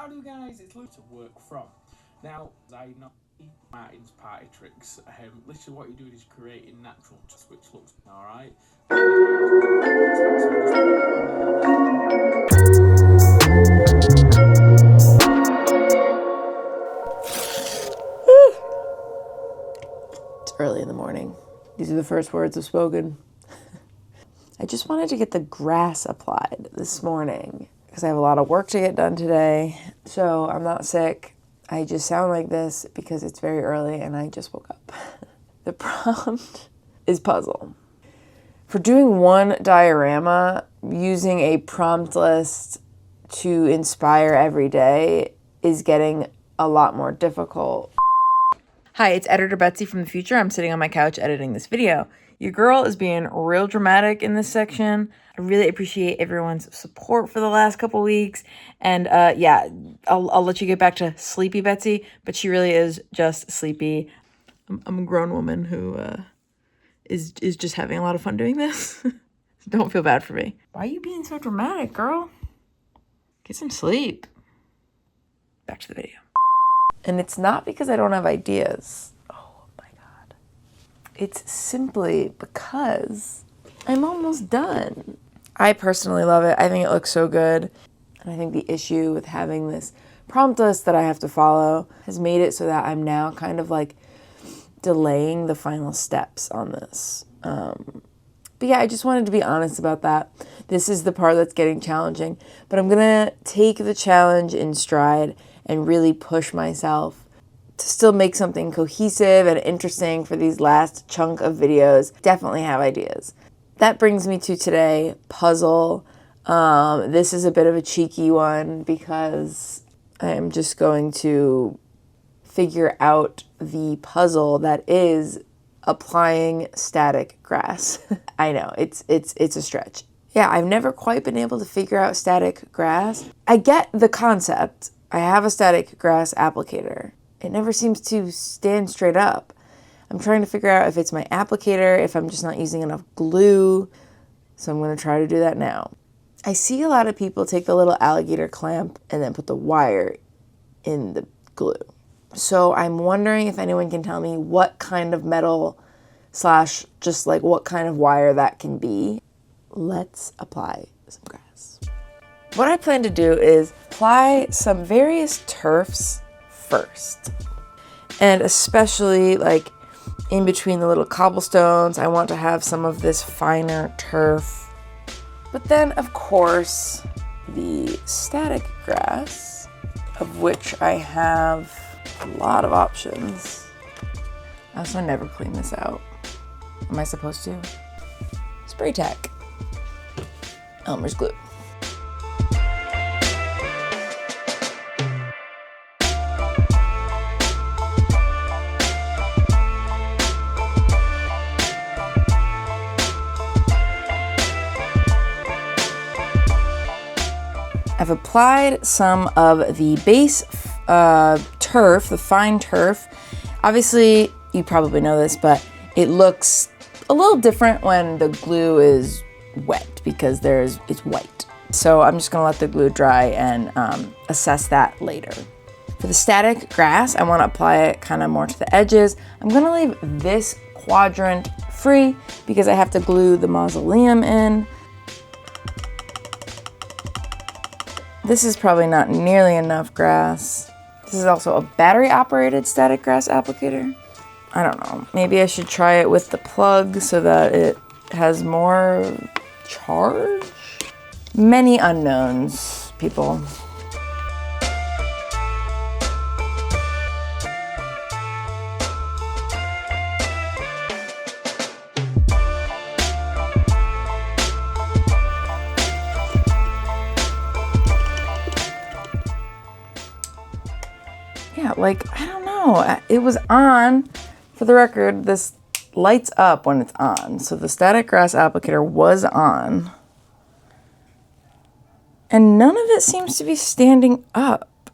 How do guys? It's loads to work from. Now, I know Martin's party tricks. Literally, what you're doing is creating natural which looks alright. It's early in the morning. These are the first words I've spoken. I just wanted to get the grass applied this morning because I have a lot of work to get done today. So I'm not sick. I just sound like this because it's very early and I just woke up. The prompt is puzzle. For doing one diorama, using a prompt list to inspire every day is getting a lot more difficult. Hi, it's Editor Betsy from the future. I'm sitting on my couch editing this video. Your girl is being real dramatic in this section. I really appreciate everyone's support for the last couple weeks. And yeah, I'll let you get back to sleepy Betsy, but she really is just sleepy. I'm a grown woman who is just having a lot of fun doing this. Don't feel bad for me. Why are you being so dramatic, girl? Get some sleep. Back to the video. And it's not because I don't have ideas. Oh my God. It's simply because I'm almost done. I personally love it. I think it looks so good. And I think the issue with having this prompt list that I have to follow has made it so that I'm now kind of like delaying the final steps on this. But yeah, I just wanted to be honest about that. This is the part that's getting challenging, but I'm gonna take the challenge in stride and really push myself to still make something cohesive and interesting for these last chunk of videos. Definitely have ideas. That brings me to today, puzzle. This is a bit of a cheeky one because I am just going to figure out the puzzle that is applying static grass. I know, it's a stretch. Yeah, I've never quite been able to figure out static grass. I get the concept. I have a static grass applicator. It never seems to stand straight up. I'm trying to figure out if it's my applicator, if I'm just not using enough glue. So I'm going to try to do that now. I see a lot of people take the little alligator clamp and then put the wire in the glue. So I'm wondering if anyone can tell me what kind of metal / just like what kind of wire that can be. Let's apply some grass. What I plan to do is apply some various turfs first. And especially like in between the little cobblestones, I want to have some of this finer turf. But then of course, the static grass, of which I have a lot of options. I also never clean this out. Am I supposed to? Spray tack. Elmer's glue. I've applied some of the base turf, the fine turf. Obviously, you probably know this, but it looks a little different when the glue is wet because it's white. So I'm just gonna let the glue dry and assess that later. For the static grass, I wanna apply it kind of more to the edges. I'm gonna leave this quadrant free because I have to glue the mausoleum in. This is probably not nearly enough grass. This is also a battery-operated static grass applicator. I don't know. Maybe I should try it with the plug so that it has more charge? Many unknowns, people. Yeah, like, I don't know. It was on, for the record, this lights up when it's on. So the static grass applicator was on. And none of it seems to be standing up.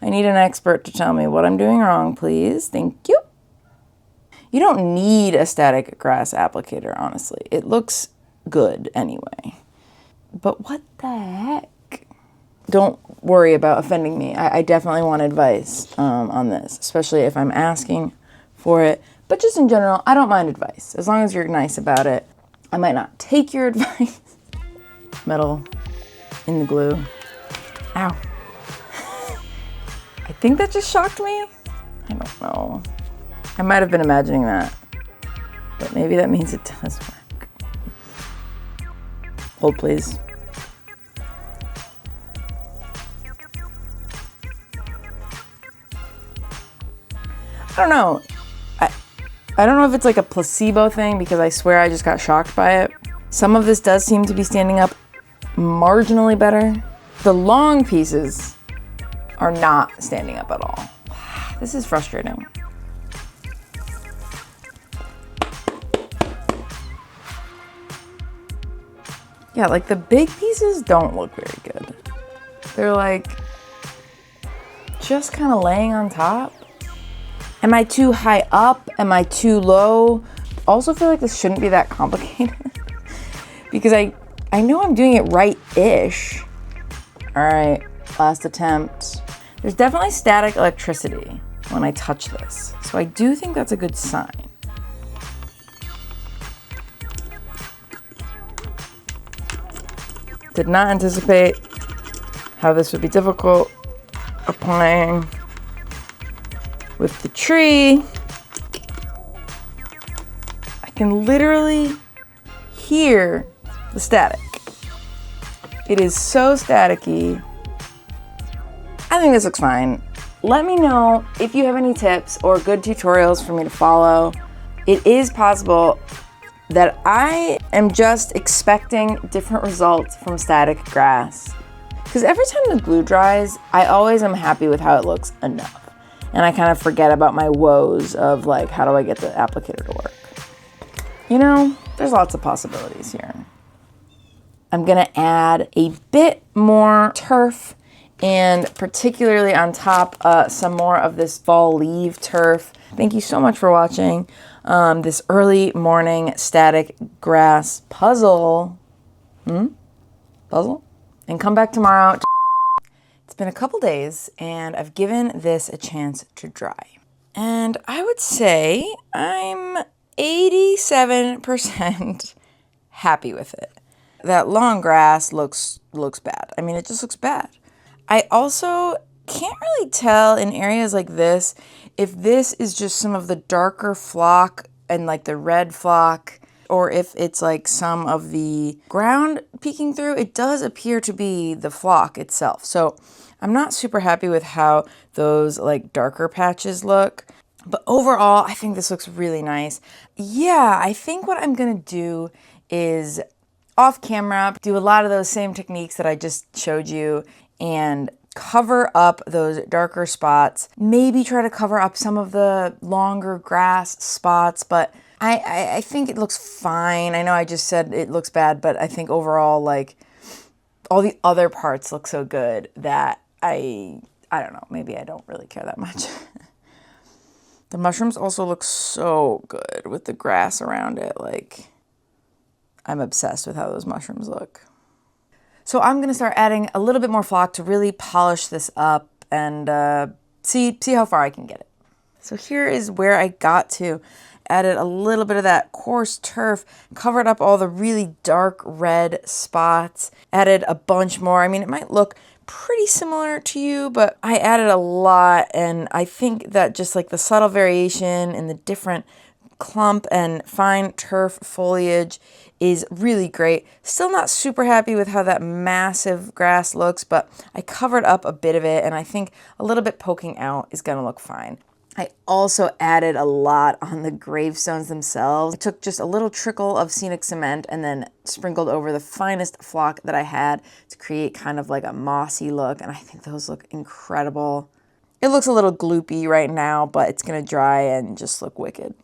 I need an expert to tell me what I'm doing wrong, please. Thank you. You don't need a static grass applicator, honestly. It looks good anyway. But what the heck? Don't worry about offending me. I definitely want advice on this, especially if I'm asking for it. But just in general, I don't mind advice, as long as you're nice about it. I might not take your advice. Metal in the glue. Ow. I think that just shocked me. I don't know. I might have been imagining that, but maybe that means it does work. Hold, please. I don't know. I don't know if it's like a placebo thing, because I swear I just got shocked by it. Some of this does seem to be standing up marginally better. The long pieces are not standing up at all. This is frustrating. Yeah, like the big pieces don't look very good. They're like just kind of laying on top. Am I too high up? Am I too low? Also feel like this shouldn't be that complicated because I know I'm doing it right-ish. All right, last attempt. There's definitely static electricity when I touch this, so I do think that's a good sign. Did not anticipate how this would be difficult applying with the tree. I can literally hear the static. It is so staticky. I think this looks fine. Let me know if you have any tips or good tutorials for me to follow. It is possible that I am just expecting different results from static grass. Because every time the glue dries, I always am happy with how it looks enough. And I kind of forget about my woes of like, how do I get the applicator to work? You know, there's lots of possibilities here. I'm gonna add a bit more turf, and particularly on top, some more of this fall leaf turf. Thank you so much for watching this early morning static grass puzzle. Puzzle? And come back tomorrow. It's been a couple days and I've given this a chance to dry. And I would say I'm 87% happy with it. That long grass looks bad. I mean, it just looks bad. I also can't really tell in areas like this if this is just some of the darker flock and like the red flock, or if it's like some of the ground peeking through. It does appear to be the flock itself. So I'm not super happy with how those like darker patches look. But overall, I think this looks really nice. Yeah, I think what I'm gonna do is off camera, do a lot of those same techniques that I just showed you and cover up those darker spots. Maybe try to cover up some of the longer grass spots, but I think it looks fine. I know I just said it looks bad, but I think overall, like, all the other parts look so good that I don't know, maybe I don't really care that much. The mushrooms also look so good with the grass around it. Like, I'm obsessed with how those mushrooms look. So I'm gonna start adding a little bit more flock to really polish this up and see how far I can get it. So here is where I got to. Added a little bit of that coarse turf, covered up all the really dark red spots, added a bunch more. I mean, it might look pretty similar to you, but I added a lot, and I think that just like the subtle variation in the different clump and fine turf foliage is really great. Still not super happy with how that massive grass looks, but I covered up a bit of it, and I think a little bit poking out is gonna look fine. I also added a lot on the gravestones themselves. I took just a little trickle of scenic cement and then sprinkled over the finest flock that I had to create kind of like a mossy look, and I think those look incredible. It looks a little gloopy right now, but it's gonna dry and just look wicked.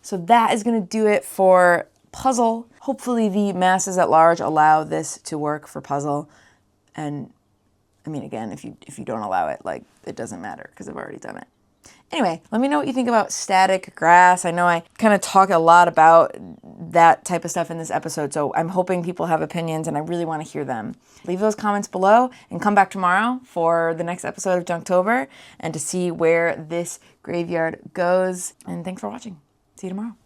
So that is gonna do it for puzzle. Hopefully the masses at large allow this to work for puzzle. And I mean, again, if you don't allow it, like, it doesn't matter because I've already done it. Anyway, let me know what you think about static grass. I know I kind of talk a lot about that type of stuff in this episode, so I'm hoping people have opinions and I really want to hear them. Leave those comments below and come back tomorrow for the next episode of Junktober and to see where this graveyard goes. And thanks for watching. See you tomorrow.